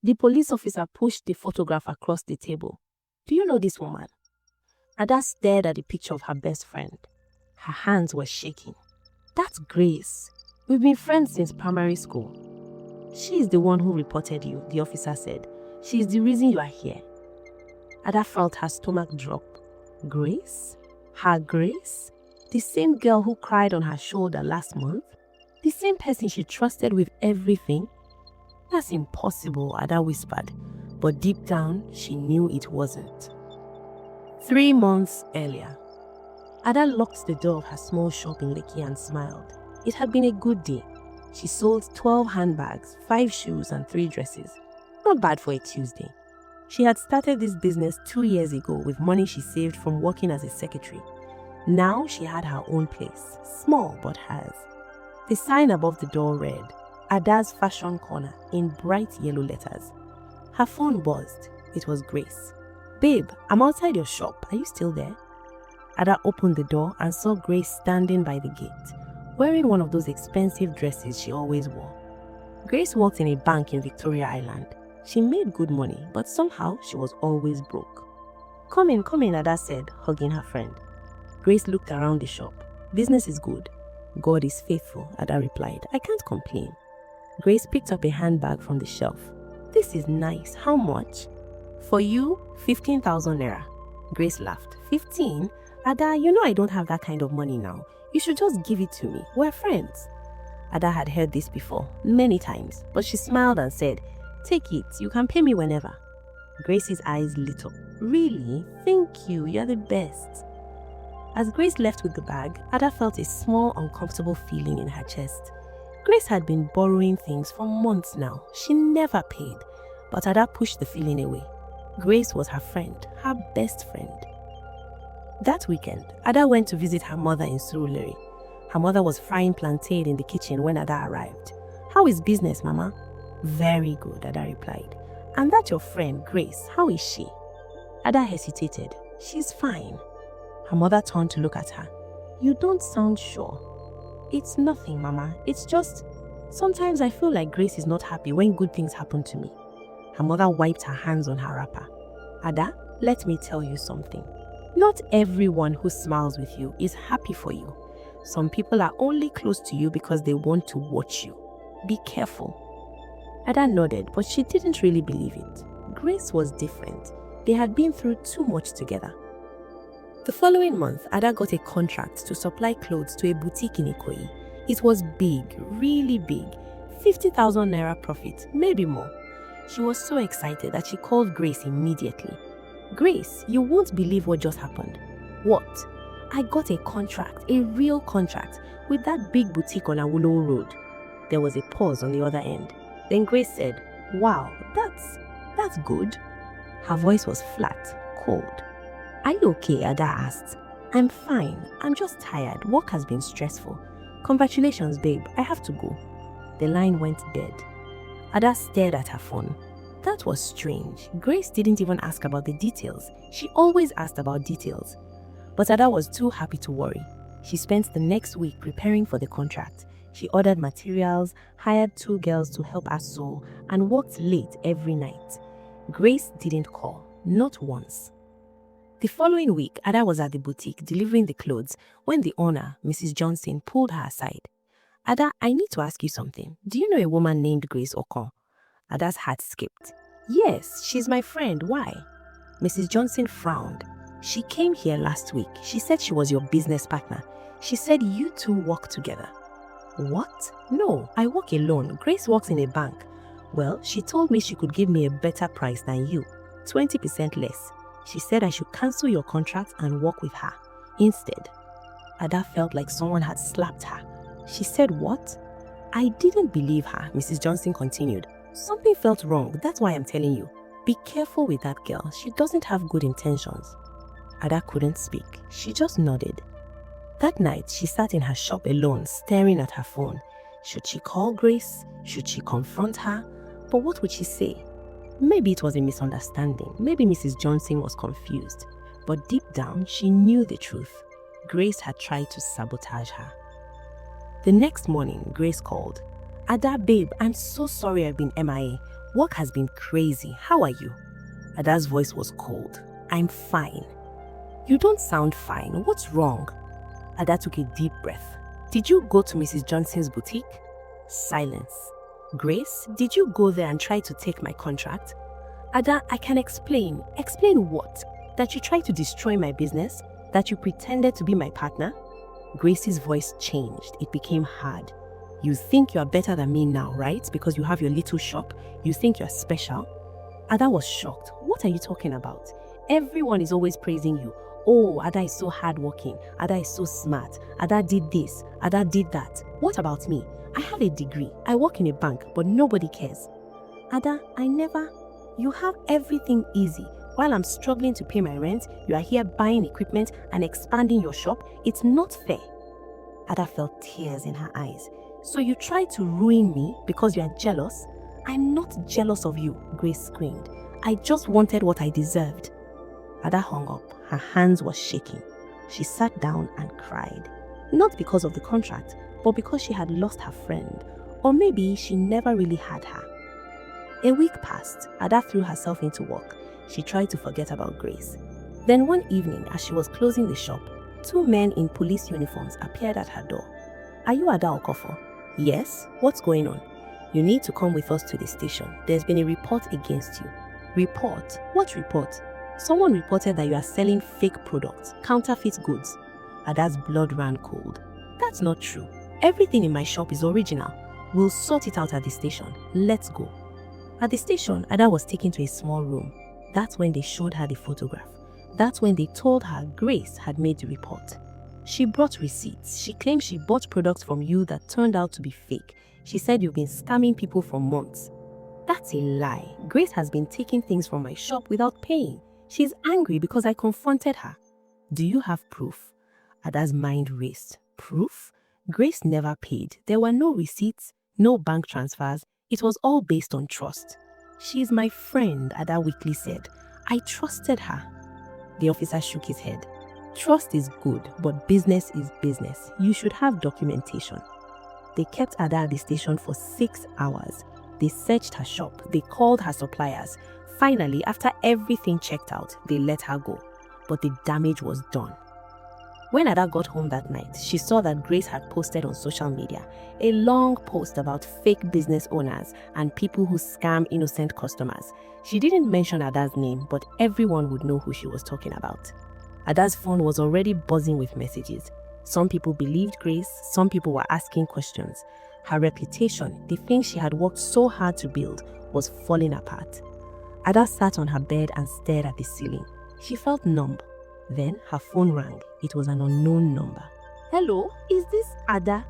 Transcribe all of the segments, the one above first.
The police officer pushed the photograph across the table. Do you know this woman? Ada stared at the picture of her best friend. Her hands were shaking. That's Grace. We've been friends since primary school. She is the one who reported you, the officer said. She is the reason you are here. Ada felt her stomach drop. Grace? Her Grace? The same girl who cried on her shoulder last month? The same person she trusted with everything? That's impossible, Ada whispered, but deep down, she knew it wasn't. 3 months earlier, Ada locked the door of her small shop in Lekki and smiled. It had been a good day. She sold 12 handbags, 5 shoes and 3 dresses. Not bad for a Tuesday. She had started this business 2 years ago with money she saved from working as a secretary. Now she had her own place, small but hers. The sign above the door read, Ada's Fashion Corner in bright yellow letters. Her phone buzzed. It was Grace. Babe, I'm outside your shop. Are you still there? Ada opened the door and saw Grace standing by the gate, wearing one of those expensive dresses she always wore. Grace worked in a bank in Victoria Island. She made good money, but somehow she was always broke. Come in, Ada said, hugging her friend. Grace looked around the shop. Business is good. God is faithful, Ada replied. I can't complain. Grace picked up a handbag from the shelf. This is nice. How much? For you, 15,000 naira. Grace laughed. 15? Ada, you know I don't have that kind of money now. You should just give it to me. We're friends. Ada had heard this before, many times, but she smiled and said, Take it. You can pay me whenever. Grace's eyes lit up. Really? Thank you. You're the best. As Grace left with the bag, Ada felt a small, uncomfortable feeling in her chest. Grace had been borrowing things for months now. She never paid, but Ada pushed the feeling away. Grace was her friend, her best friend. That weekend, Ada went to visit her mother in Surulere. Her mother was frying plantain in the kitchen when Ada arrived. How is business, Mama? Very good, Ada replied. And that your friend, Grace, how is she? Ada hesitated. She's fine. Her mother turned to look at her. You don't sound sure. It's nothing, Mama. It's just, sometimes I feel like Grace is not happy when good things happen to me. Her mother wiped her hands on her wrapper. Ada, let me tell you something. Not everyone who smiles with you is happy for you. Some people are only close to you because they want to watch you. Be careful. Ada nodded, but she didn't really believe it. Grace was different. They had been through too much together. The following month, Ada got a contract to supply clothes to a boutique in Enkay. It was big, really big. 50,000 naira profit, maybe more. She was so excited that she called Grace immediately. Grace, you won't believe what just happened. What? I got a contract, a real contract, with that big boutique on Awolowo Road. There was a pause on the other end. Then Grace said, Wow, that's good. Her voice was flat, cold. Are you okay? Ada asked. I'm fine. I'm just tired. Work has been stressful. Congratulations, babe. I have to go. The line went dead. Ada stared at her phone. That was strange. Grace didn't even ask about the details. She always asked about details. But Ada was too happy to worry. She spent the next week preparing for the contract. She ordered materials, hired 2 girls to help her sew, and worked late every night. Grace didn't call, not once. The following week, Ada was at the boutique delivering the clothes when the owner, Mrs. Johnson, pulled her aside. Ada, I need to ask you something. Do you know a woman named Grace Okon? Ada's heart skipped. Yes, she's my friend. Why? Mrs. Johnson frowned. She came here last week. She said she was your business partner. She said you two work together. What? No, I work alone. Grace works in a bank. Well, she told me she could give me a better price than you, 20% less. She said I should cancel your contract and work with her instead. Ada felt like someone had slapped her. She said, What? I didn't believe her, Mrs. Johnson continued. Something felt wrong, that's why I'm telling you. Be careful with that girl, she doesn't have good intentions. Ada couldn't speak, she just nodded. That night, she sat in her shop alone, staring at her phone. Should she call Grace? Should she confront her? But what would she say? Maybe it was a misunderstanding. Maybe Mrs. Johnson was confused. But deep down, she knew the truth. Grace had tried to sabotage her. The next morning, Grace called. Ada, babe, I'm so sorry I've been MIA. Work has been crazy. How are you? Ada's voice was cold. I'm fine. You don't sound fine. What's wrong? Ada took a deep breath. Did you go to Mrs. Johnson's boutique? Silence. Grace, did you go there and try to take my contract? Ada, I can explain. Explain what? That you tried to destroy my business? That you pretended to be my partner? Grace's voice changed. It became hard. You think you are better than me now, right? Because you have your little shop. You think you're special? Ada was shocked. What are you talking about? Everyone is always praising you. Oh, Ada is so hardworking. Ada is so smart. Ada did this. Ada did that. What about me? I have a degree. I work in a bank, but nobody cares. Ada, You have everything easy. While I'm struggling to pay my rent, you are here buying equipment and expanding your shop. It's not fair. Ada felt tears in her eyes. So you tried to ruin me because you are jealous? I'm not jealous of you, Grace screamed. I just wanted what I deserved. Ada hung up. Her hands were shaking. She sat down and cried. Not because of the contract, but because she had lost her friend. Or maybe she never really had her. A week passed. Ada threw herself into work. She tried to forget about Grace. Then one evening, as she was closing the shop, 2 men in police uniforms appeared at her door. Are you Ada Okofo? Yes. What's going on? You need to come with us to the station. There's been a report against you. Report? What report? Someone reported that you are selling fake products, counterfeit goods. Ada's blood ran cold. That's not true. Everything in my shop is original. We'll sort it out at the station. Let's go. At the station, Ada was taken to a small room. That's when they showed her the photograph. That's when they told her Grace had made the report. She brought receipts. She claimed she bought products from you that turned out to be fake. She said you've been scamming people for months. That's a lie. Grace has been taking things from my shop without paying. She's angry because I confronted her. Do you have proof? Ada's mind raced. Proof? Grace never paid. There were no receipts, no bank transfers. It was all based on trust. She's my friend, Ada weakly said. I trusted her. The officer shook his head. Trust is good, but business is business. You should have documentation. They kept Ada at the station for 6 hours. They searched her shop. They called her suppliers. Finally, after everything checked out, they let her go. But the damage was done. When Ada got home that night, she saw that Grace had posted on social media a long post about fake business owners and people who scam innocent customers. She didn't mention Ada's name, but everyone would know who she was talking about. Ada's phone was already buzzing with messages. Some people believed Grace, some people were asking questions. Her reputation, the thing she had worked so hard to build, was falling apart. Ada sat on her bed and stared at the ceiling. She felt numb. Then her phone rang. It was an unknown number. Hello, is this Ada?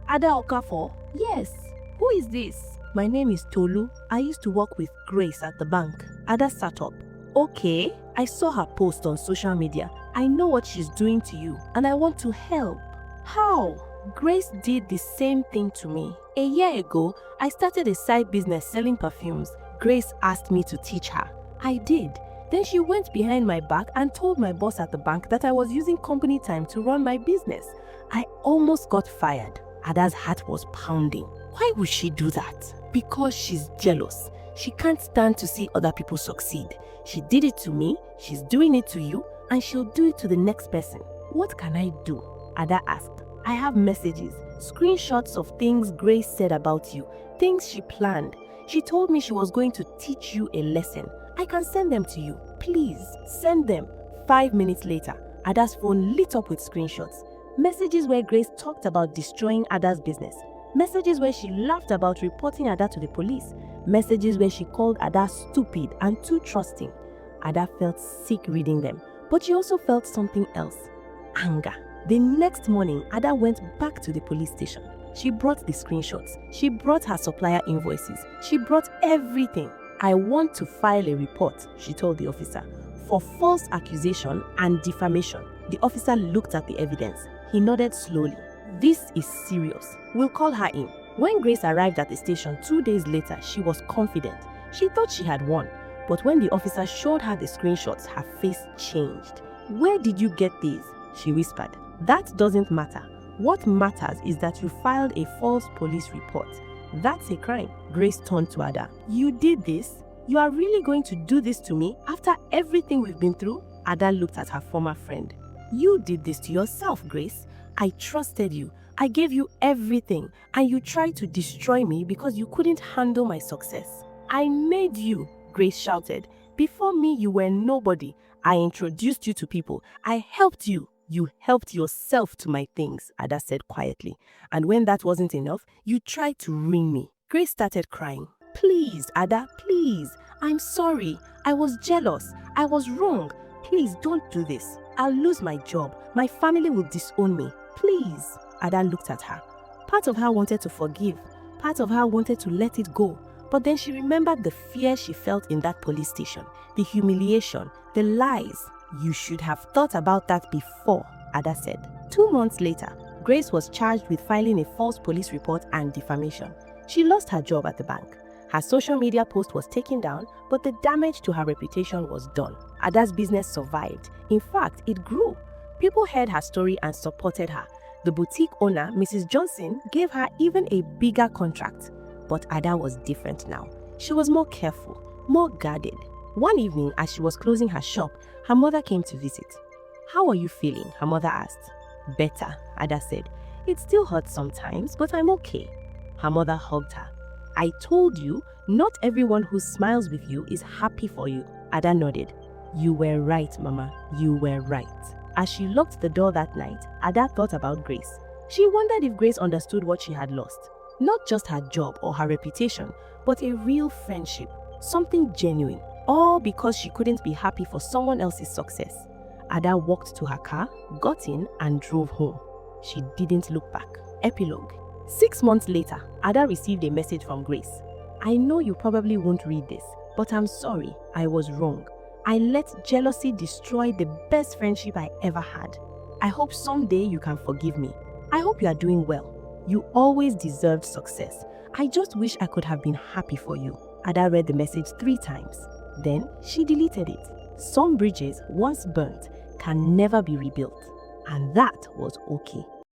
Ada Okafo? Yes. Who is this? My name is Tolu. I used to work with Grace at the bank. Ada sat up. Okay, I saw her post on social media. I know what she's doing to you and I want to help. How? Grace did the same thing to me. A year ago, I started a side business selling perfumes. Grace asked me to teach her. I did. Then she went behind my back and told my boss at the bank that I was using company time to run my business. I almost got fired. Ada's heart was pounding. Why would she do that? Because she's jealous. She can't stand to see other people succeed. She did it to me, she's doing it to you, and she'll do it to the next person. What can I do? Ada asked. I have messages, screenshots of things Grace said about you, things she planned. She told me she was going to teach you a lesson. I can send them to you. Please, send them. 5 minutes later, Ada's phone lit up with screenshots. Messages where Grace talked about destroying Ada's business. Messages where she laughed about reporting Ada to the police. Messages where she called Ada stupid and too trusting. Ada felt sick reading them, but she also felt something else. Anger. The next morning, Ada went back to the police station. She brought the screenshots. She brought her supplier invoices. She brought everything. I want to file a report, she told the officer, for false accusation and defamation. The officer looked at the evidence. He nodded slowly. This is serious. We'll call her in. When Grace arrived at the station 2 days later, she was confident. She thought she had won. But when the officer showed her the screenshots, her face changed. Where did you get these? She whispered. That doesn't matter. What matters is that you filed a false police report. That's a crime. Grace turned to Ada. You did this? You are really going to do this to me after everything we've been through? Ada looked at her former friend. You did this to yourself, Grace. I trusted you. I gave you everything, and you tried to destroy me because you couldn't handle my success. I made you, Grace shouted. Before me, you were nobody. I introduced you to people. I helped you. You helped yourself to my things, Ada said quietly. And when that wasn't enough, you tried to ruin me. Grace started crying. Please, Ada, please. I'm sorry. I was jealous. I was wrong. Please don't do this. I'll lose my job. My family will disown me. Please. Ada looked at her. Part of her wanted to forgive. Part of her wanted to let it go. But then she remembered the fear she felt in that police station, the humiliation, the lies. You should have thought about that before, Ada said. 2 months later, Grace was charged with filing a false police report and defamation. She lost her job at the bank. Her social media post was taken down, but the damage to her reputation was done. Ada's business survived. In fact, it grew. People heard her story and supported her. The boutique owner, Mrs. Johnson, gave her even a bigger contract. But Ada was different now. She was more careful, more guarded. One evening, as she was closing her shop, her mother came to visit. How are you feeling? Her mother asked. Better, Ada said. It still hurts sometimes, but I'm okay. Her mother hugged her. I told you, not everyone who smiles with you is happy for you. Ada nodded. You were right, Mama. You were right. As she locked the door that night, Ada thought about Grace. She wondered if Grace understood what she had lost. Not just her job or her reputation, but a real friendship, something genuine, all because she couldn't be happy for someone else's success. Ada walked to her car, got in, and drove home. She didn't look back. Epilogue. 6 months later, Ada received a message from Grace. I know you probably won't read this, but I'm sorry, I was wrong. I let jealousy destroy the best friendship I ever had. I hope someday you can forgive me. I hope you are doing well. You always deserved success. I just wish I could have been happy for you. Ada read the message 3 times. Then she deleted it. Some bridges once burnt can never be rebuilt. And that was okay.